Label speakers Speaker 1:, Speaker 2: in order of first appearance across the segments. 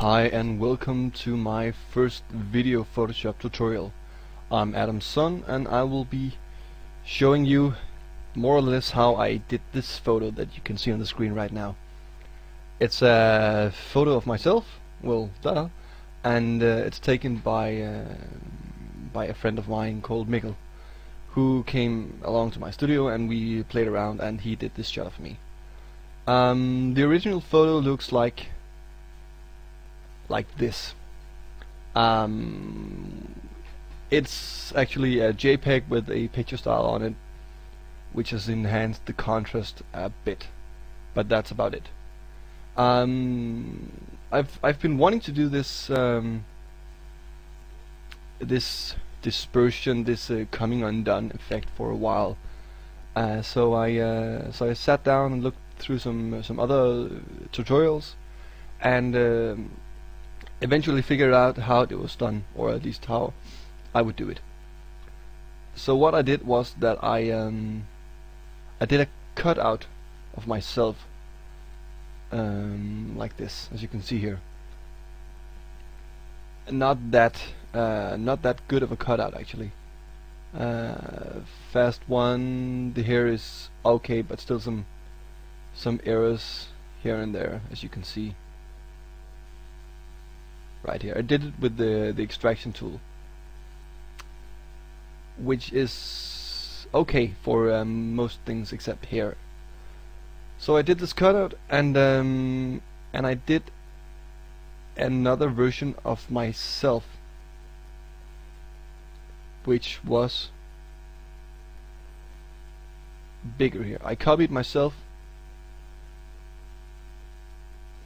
Speaker 1: Hi and welcome to my first video Photoshop tutorial. I'm Adam's son and I will be showing you more or less how I did this photo that you can see on the screen right now. It's a photo of myself, well, duh, and it's taken by a friend of mine called Mikkel, who came along to my studio and we played around and he did this shot of me. The original photo looks like this. It's actually a JPEG with a picture style on it, which has enhanced the contrast a bit, but that's about it. I've been wanting to do this this dispersion, this coming undone effect for a while. So I sat down and looked through some other tutorials and eventually figured out how it was done, or at least how I would do it. So what I did was that I did a cutout of myself, like this, as you can see here. Not that good of a cutout actually. Fast one, the hair is okay, but still some errors here and there, as you can see. Right here, I did it with the extraction tool, which is okay for most things except hair. So I did this cutout, and I did another version of myself, which was bigger here. I copied myself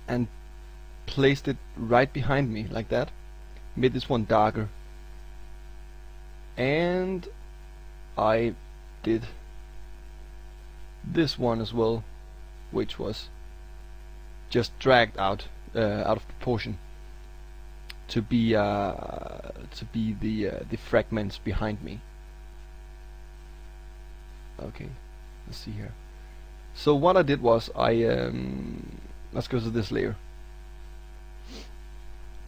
Speaker 1: and placed it right behind me like that, made this one darker, and I did this one as well, which was just dragged out of proportion to be the fragments behind me. Okay, let's see here. So what I did was let's go to this layer.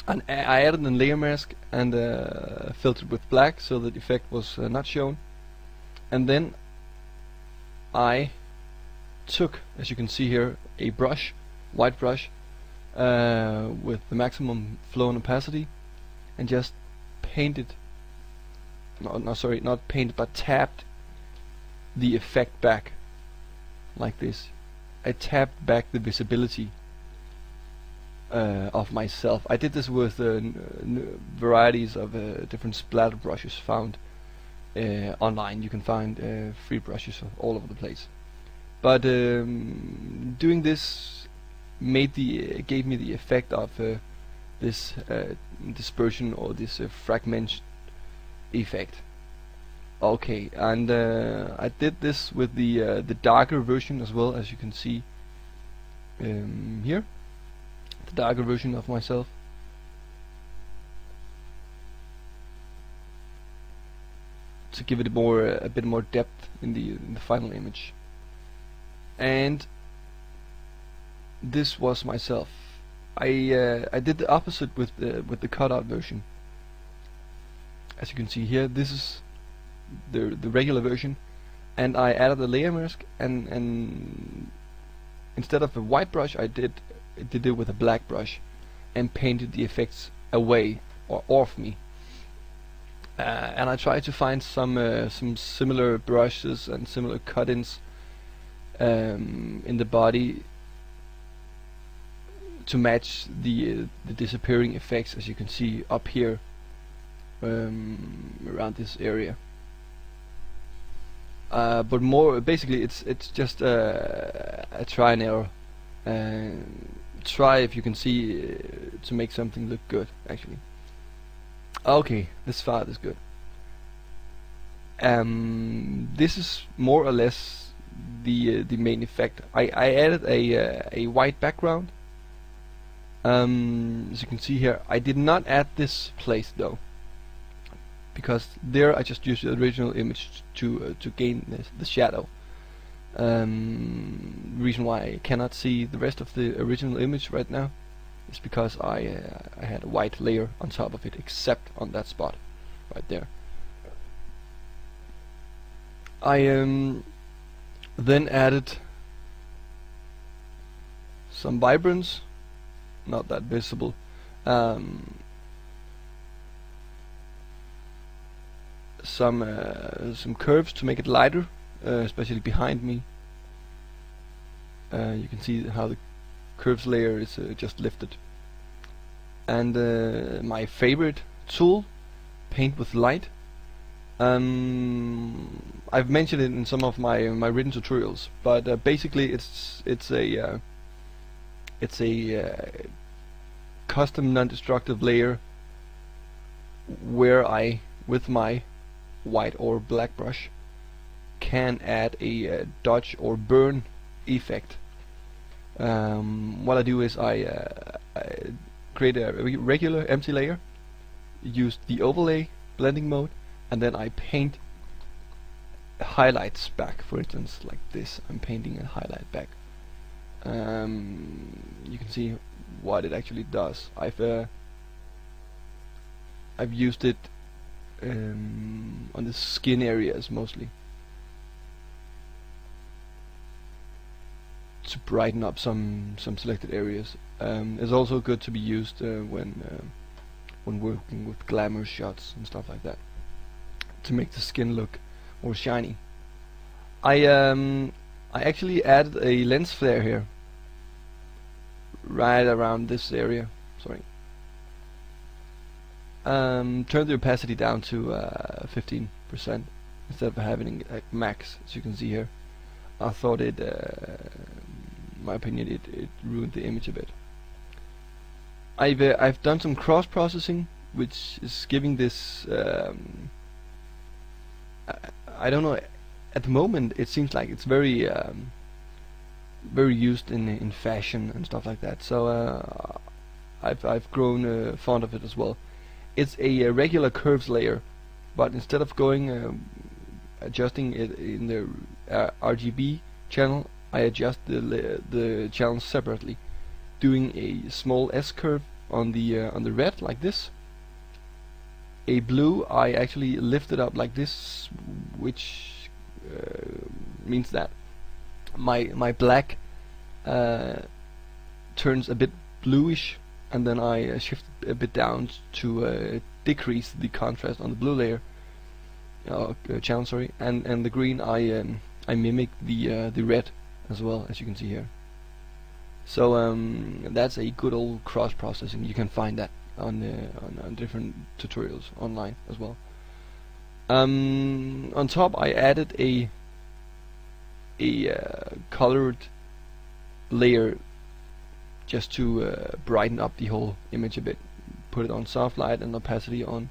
Speaker 1: And I added a layer mask and filtered with black so that the effect was not shown. And then I took, as you can see here, a brush, white brush, with the maximum flow and opacity, and just painted, not painted, but tapped the effect back, like this. I tapped back the visibility of myself. I did this with varieties of different splatter brushes found online. You can find free brushes all over the place. But doing this gave me the effect of this dispersion, or this fragment effect. Okay, and I did this with the darker version as well, as you can see here. The darker version of myself. To give it a bit more depth in the final image. And this was myself. I did the opposite with the cutout version. As you can see here, this is the regular version, and I added a layer mask, and instead of a white brush, I did it with a black brush and painted the effects away or off me. And I tried to find some similar brushes and similar cut-ins in the body to match the disappearing effects, as you can see up here around this area. But more basically, it's just a try and error. Try, if you can see, to make something look good actually. Okay, this far is good. This is more or less the main effect. I added a white background. As you can see here, I did not add this place though, because there I just used the original image to gain the shadow. Reason why I cannot see the rest of the original image right now is because I had a white layer on top of it, except on that spot right there. I then added some vibrance, not that visible, some curves to make it lighter, especially behind me. You can see how the curves layer is just lifted. And my favorite tool, paint with light. I've mentioned it in some of my written tutorials, but basically it's a custom non-destructive layer where I, with my white or black brush, can add a dodge or burn effect. What I do is I create a regular empty layer, use the overlay blending mode, and then I paint highlights back. For instance, like this, I'm painting a highlight back. You can see what it actually does. I've used it on the skin areas mostly to brighten up some selected areas. It's also good to be used when working with glamour shots and stuff like that, to make the skin look more shiny. I actually added a lens flare here, right around this area. Sorry. Turn the opacity down to 15% instead of having it at max, as you can see here. I thought it, in my opinion, it ruined the image a bit. I've done some cross processing, which is giving this. I don't know. At the moment, it seems like it's very used in fashion and stuff like that. So I've grown fond of it as well. It's a regular curves layer, but instead of going adjusting it in the RGB channel, I adjust the channels separately, doing a small S curve on the red like this. A blue I actually lift it up like this, which means that my black turns a bit bluish, and then I shift a bit down to decrease the contrast on the blue layer channel, sorry, and the green I mimic the red as well, as you can see here. So that's a good old cross processing. You can find that on different tutorials online as well. On top I added a colored layer just to brighten up the whole image a bit. Put it on soft light and opacity on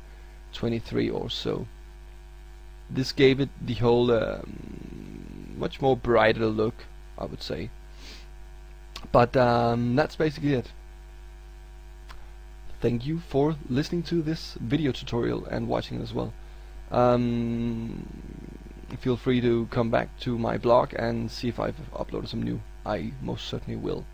Speaker 1: 23 or so. This gave it the whole much more brighter look, I would say. But that's basically it. Thank you for listening to this video tutorial and watching as well. Feel free to come back to my blog and see if I've uploaded some new. I most certainly will.